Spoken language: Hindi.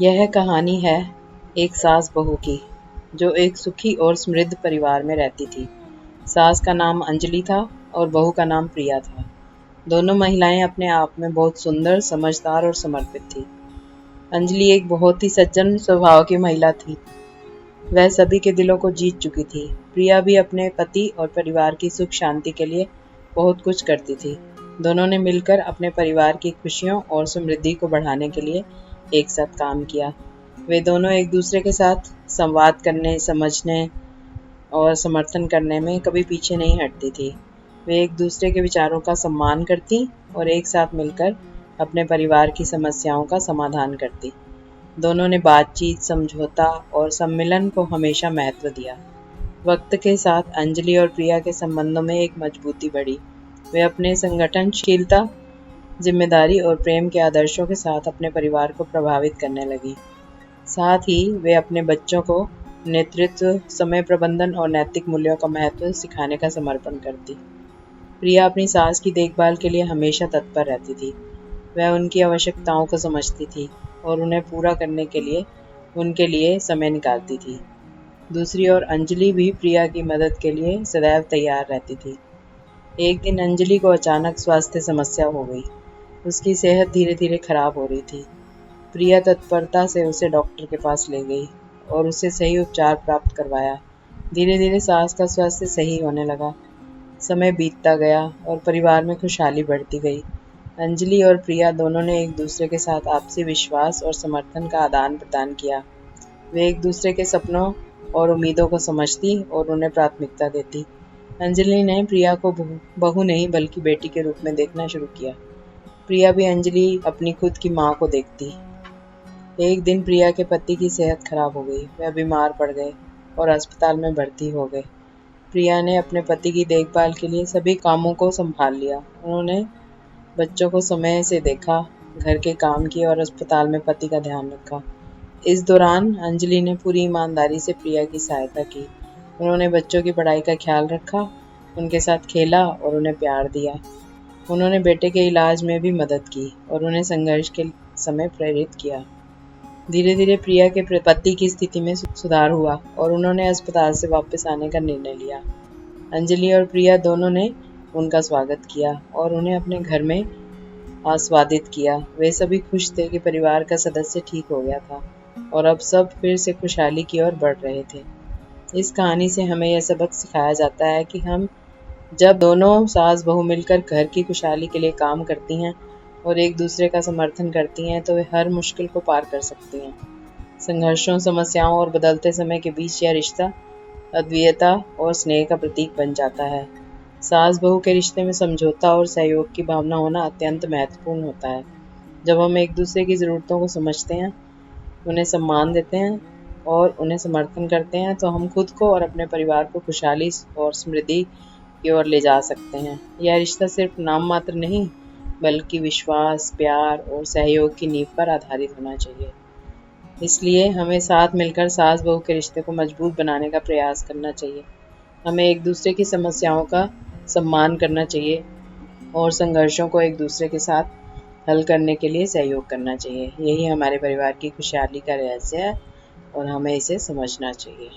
यह कहानी है एक सास बहू की, जो एक सुखी और समृद्ध परिवार में रहती थी। सास का नाम अंजलि था और बहू का नाम प्रिया था। दोनों महिलाएं अपने आप में बहुत सुंदर, समझदार और समर्पित थी। अंजलि एक बहुत ही सज्जन स्वभाव की महिला थी। वह सभी के दिलों को जीत चुकी थी। प्रिया भी अपने पति और परिवार की सुख शांति के लिए बहुत कुछ करती थी। दोनों ने मिलकर अपने परिवार की खुशियों और समृद्धि को बढ़ाने के लिए एक साथ काम किया। वे दोनों एक दूसरे के साथ संवाद करने, समझने और समर्थन करने में कभी पीछे नहीं हटती थी। वे एक दूसरे के विचारों का सम्मान करती और एक साथ मिलकर अपने परिवार की समस्याओं का समाधान करती। दोनों ने बातचीत, समझौता और सम्मिलन को हमेशा महत्व दिया। वक्त के साथ अंजलि और प्रिया के संबंधों में एक मजबूती बढ़ी। वे अपने संगठनशीलता, जिम्मेदारी और प्रेम के आदर्शों के साथ अपने परिवार को प्रभावित करने लगी। साथ ही वे अपने बच्चों को नेतृत्व, समय प्रबंधन और नैतिक मूल्यों का महत्व सिखाने का समर्पण करती। प्रिया अपनी सास की देखभाल के लिए हमेशा तत्पर रहती थी। वह उनकी आवश्यकताओं को समझती थी और उन्हें पूरा करने के लिए उनके लिए समय निकालती थी। दूसरी ओर अंजलि भी प्रिया की मदद के लिए सदैव तैयार रहती थी। एक दिन अंजलि को अचानक स्वास्थ्य समस्या हो गई। उसकी सेहत धीरे धीरे खराब हो रही थी। प्रिया तत्परता से उसे डॉक्टर के पास ले गई और उसे सही उपचार प्राप्त करवाया। धीरे धीरे सास का स्वास्थ्य सही होने लगा। समय बीतता गया और परिवार में खुशहाली बढ़ती गई। अंजलि और प्रिया दोनों ने एक दूसरे के साथ आपसी विश्वास और समर्थन का आदान प्रदान किया। वे एक दूसरे के सपनों और उम्मीदों को समझती और उन्हें प्राथमिकता देती। अंजलि ने प्रिया को बहू नहीं बल्कि बेटी के रूप में देखना शुरू किया। प्रिया भी अंजलि अपनी खुद की माँ को देखती। एक दिन प्रिया के पति की सेहत खराब हो गई। वह बीमार पड़ गए और अस्पताल में भर्ती हो गए। प्रिया ने अपने पति की देखभाल के लिए सभी कामों को संभाल लिया। उन्होंने बच्चों को समय से देखा, घर के काम किए और अस्पताल में पति का ध्यान रखा। इस दौरान अंजलि ने पूरी ईमानदारी से प्रिया की सहायता की। उन्होंने बच्चों की पढ़ाई का ख्याल रखा, उनके साथ खेला और उन्हें प्यार दिया। उन्होंने बेटे के इलाज में भी मदद की और उन्हें संघर्ष के समय प्रेरित किया। धीरे धीरे प्रिया के पति की स्थिति में सुधार हुआ और उन्होंने अस्पताल से वापस आने का निर्णय लिया। अंजलि और प्रिया दोनों ने उनका स्वागत किया और उन्हें अपने घर में आस्वादित किया। वे सभी खुश थे कि परिवार का सदस्य ठीक हो गया था और अब सब फिर से खुशहाली की ओर बढ़ रहे थे। इस कहानी से हमें यह सबक सिखाया जाता है कि हम जब दोनों सास बहू मिलकर घर की खुशहाली के लिए काम करती हैं और एक दूसरे का समर्थन करती हैं तो वे हर मुश्किल को पार कर सकती हैं। संघर्षों, समस्याओं और बदलते समय के बीच यह रिश्ता अद्वितीयता और स्नेह का प्रतीक बन जाता है। सास बहू के रिश्ते में समझौता और सहयोग की भावना होना अत्यंत महत्वपूर्ण होता है। जब हम एक दूसरे की ज़रूरतों को समझते हैं, उन्हें सम्मान देते हैं और उन्हें समर्थन करते हैं तो हम खुद को और अपने परिवार को खुशहाली और समृद्धि की ओर ले जा सकते हैं। यह रिश्ता सिर्फ नाम मात्र नहीं बल्कि विश्वास, प्यार और सहयोग की नींव पर आधारित होना चाहिए। इसलिए हमें साथ मिलकर सास बहू के रिश्ते को मजबूत बनाने का प्रयास करना चाहिए। हमें एक दूसरे की समस्याओं का सम्मान करना चाहिए और संघर्षों को एक दूसरे के साथ हल करने के लिए सहयोग करना चाहिए। यही हमारे परिवार की खुशहाली का रहस्य है और हमें इसे समझना चाहिए।